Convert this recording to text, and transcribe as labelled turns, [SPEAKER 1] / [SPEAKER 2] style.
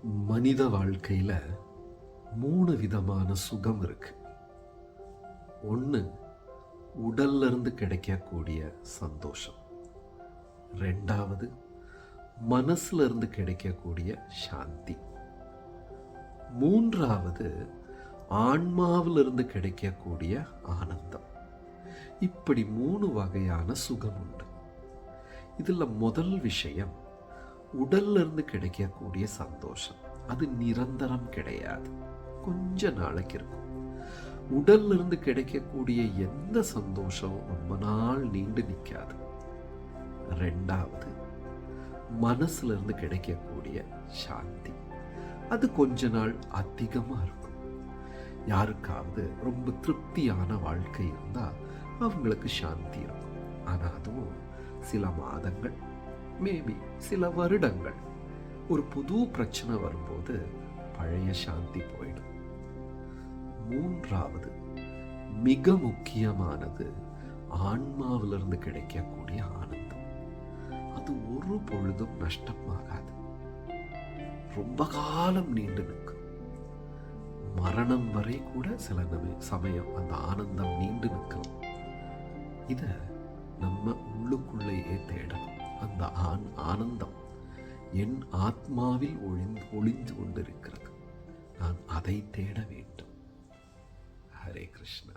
[SPEAKER 1] மனித வாழ்க்கையில் 3 விதமான சுகம் இருக்கு. ஒன்று, உடல்ல இருந்து கிடைக்கக்கூடிய சந்தோஷம். ரெண்டாவது, மனசுல இருந்து கிடைக்கக்கூடிய சாந்தி. மூன்றாவது, ஆன்மாவிலிருந்து கிடைக்கக்கூடிய ஆனந்தம். இப்படி 3 வகையான சுகம் உண்டு. இதில் முதல் விஷயம், உடல்ல இருந்து கிடைக்கக்கூடிய சந்தோஷம். அது நிரந்தரம் கிடையாது, கொஞ்ச நாளைக்கு இருக்கும். உடல்ல இருந்து கிடைக்கக்கூடிய எந்த சந்தோஷமும் ரொம்ப நாள் நீண்டு நிற்காது. ரெண்டாவது, மனசுல இருந்து கிடைக்கக்கூடிய சாந்தி. அது கொஞ்ச நாள் அதிகமாக இருக்கும். யாருக்காவது ரொம்ப திருப்தியான வாழ்க்கை இருந்தால் அவங்களுக்கு சாந்தி இருக்கும். ஆனால் அதுவும் சில மாதங்கள், மேபி சில வருடங்கள். ஒரு புது பிரச்சனை வரும்போது பழைய சாந்தி போயிடும். மூன்றாவது, மிக முக்கியமானது, ஆன்மாவிலிருந்து கிடைக்கக்கூடிய ஆனந்தம். அது ஒரு பொழுதும் நஷ்டமாகாது, ரொம்ப காலம் நீண்டு நிற்கும். மரணம் வரை கூட சில சமயம் அந்த ஆனந்தம் நீண்டு நிற்கும். இதை நம்ம உள்ளுக்குள்ளேயே தேடணும். அந்த ஆனந்தம் என் ஆத்மாவில் ஒளிந்து கொண்டிருக்கிறது. நான் அதை தேட வேண்டும். ஹரே கிருஷ்ணா.